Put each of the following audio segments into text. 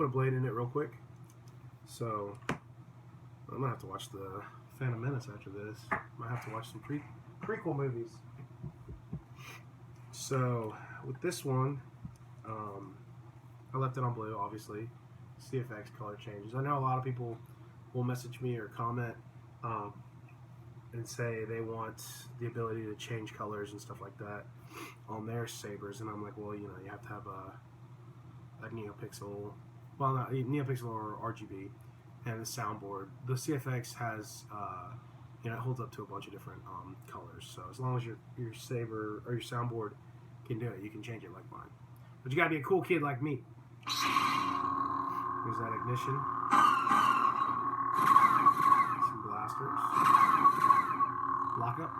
put a blade in it real quick. So I'm gonna have to watch the Phantom Menace after this. Might have to watch some prequel movies. So with this one, I left it on blue, obviously. CFX color changes. I know a lot of people will message me or comment and say they want the ability to change colors and stuff like that on their sabers, and I'm like, well, you know, you have to have a NeoPixel, well, not NeoPixel or RGB, and the soundboard. The CFX has, you know, it holds up to a bunch of different colors. So as long as your saber or your soundboard can do it, you can change it like mine. But you gotta be a cool kid like me. Here's that ignition. Some blasters. Lock up.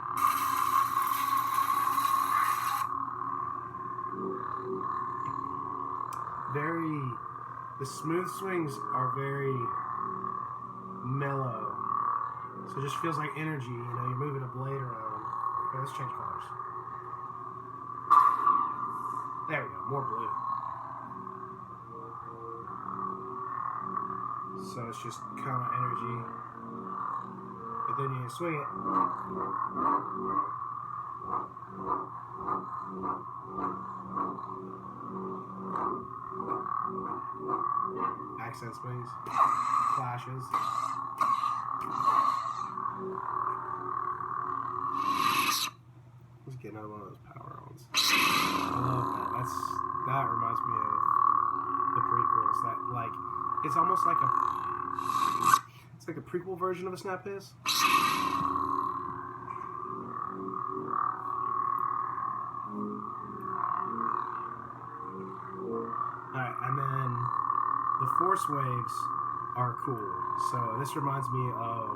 The smooth swings are very mellow. So it just feels like energy, you know, you're moving a blade around. Okay, let's change colors. There we go, more blue. So it's just kind of energy. But then you swing it. Accent swings, flashes. Let's get another one of those power ons. I love that. That reminds me of the prequels. That, like, it's almost like a prequel version of a snap hiss. Alright, and then the force waves are cool. So this reminds me of,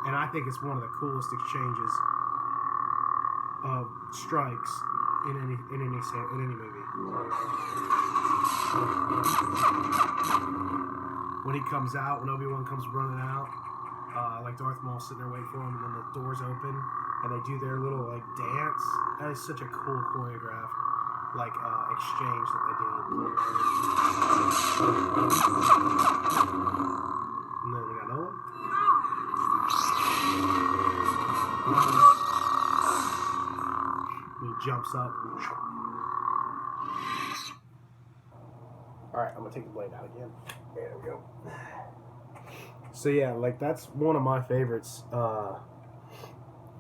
and I think it's one of the coolest exchanges of strikes in any movie. When he comes out, when Obi-Wan comes running out, like Darth Maul's sitting there waiting for him, and then the doors open, and they do their little like dance. That is such a cool choreographed like exchange that they did. And then we got another one. He jumps up. Alright, I'm gonna take the blade out again. There we go. So yeah, like that's one of my favorites.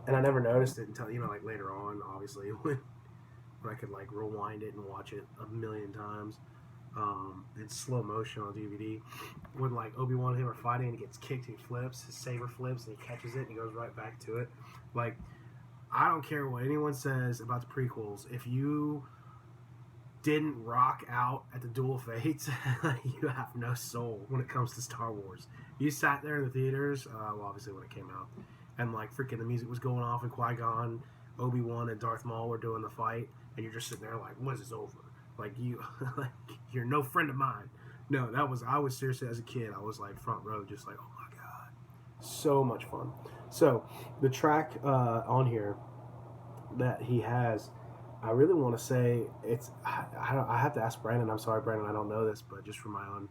And I never noticed it until, you know, like later on, obviously, when I could like rewind it and watch it a million times in slow motion on DVD. When like Obi-Wan and him are fighting and he gets kicked, he flips, his saber flips, and he catches it and he goes right back to it. Like, I don't care what anyone says about the prequels. If you didn't rock out at the Duel of Fates, you have no soul when it comes to Star Wars. You sat there in the theaters, well, obviously when it came out, and like freaking the music was going off, and Qui-Gon, Obi-Wan, and Darth Maul were doing the fight, and you're just sitting there like, when is this over? Like, like, you're no friend of mine. No, I was seriously, as a kid, I was like front row, just like, oh my god, so much fun. So the track on here that he has, I really want to say it's. I have to ask Brandon. I'm sorry, Brandon. I don't know this, but just for my own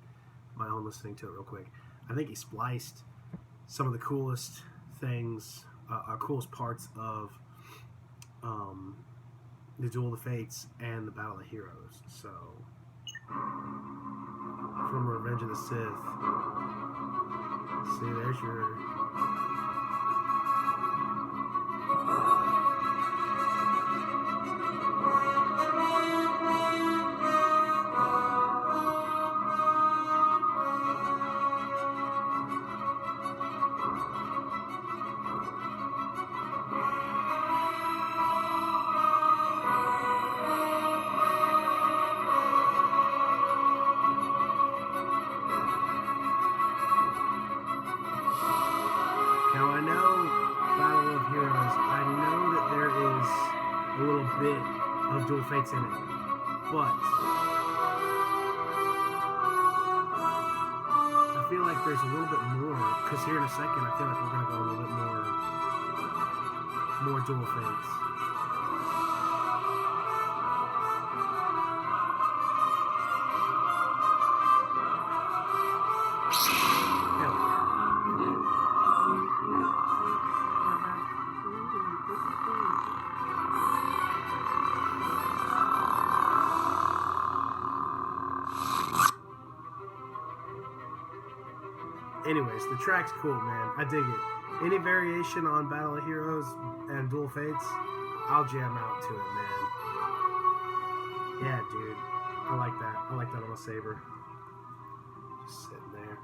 listening to it real quick, I think he spliced some of the coolest things, coolest parts of the Duel of the Fates and the Battle of the Heroes. So from Revenge of the Sith. See, there's your. Now I know Battle of Heroes, I know that there is a little bit of Duel of Fates in it, but I feel like there's a little bit more, because here in a second I feel like we're going to go a little bit more Duel of Fates. Anyways, the track's cool, man. I dig it. Any variation on Battle of Heroes and Dual Fates, I'll jam out to it, man. Yeah, dude. I like that. I like that on a Saber. Just sitting there.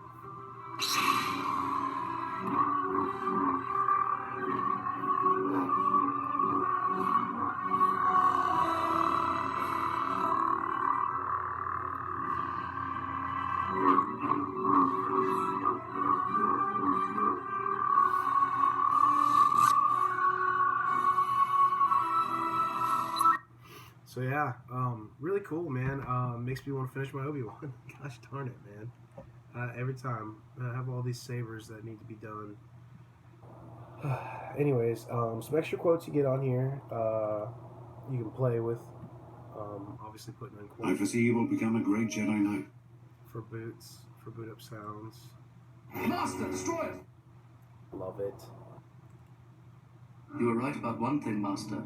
So yeah, really cool, man. Makes me want to finish my Obi-Wan. Gosh darn it, man. Every time I have all these sabers that need to be done. Anyways, some extra quotes you get on here. You can play with. Obviously putting in I quotes foresee you will become a great Jedi Knight. for boots, for boot up sounds. Master, destroy it! Love it. You were right about one thing, Master.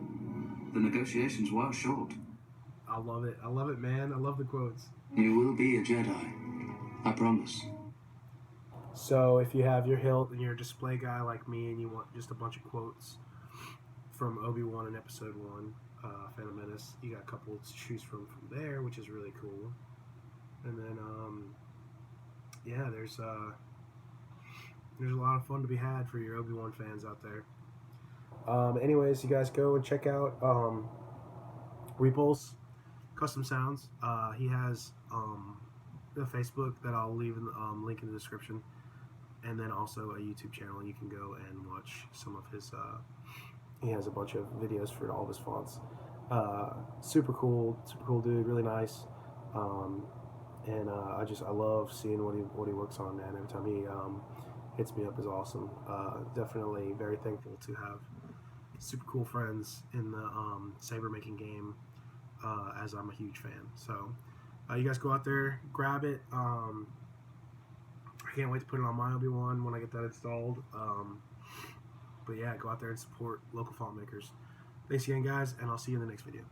The negotiations were short. I love it. I love it, man. I love the quotes. You will be a Jedi. I promise. So if you have your hilt and you're a display guy like me and you want just a bunch of quotes from Obi-Wan in Episode 1, Phantom Menace, you got a couple to choose from there, which is really cool. And then, yeah, there's a lot of fun to be had for your Obi-Wan fans out there. Anyways, you guys go and check out Repulse Custom Sounds. He has a Facebook that I'll leave in the link in the description, and then also a YouTube channel. You can go and watch some of his. He has a bunch of videos for all of his fonts. Super cool dude, really nice. And I love seeing what he works on, man. Every time he hits me up is awesome. Definitely very thankful to have super cool friends in the saber making game, as I'm a huge fan. So you guys go out there, grab it. I can't wait to put it on my Obi-Wan when I get that installed. But yeah, go out there and support local font makers. Thanks again, guys, and I'll see you in the next video.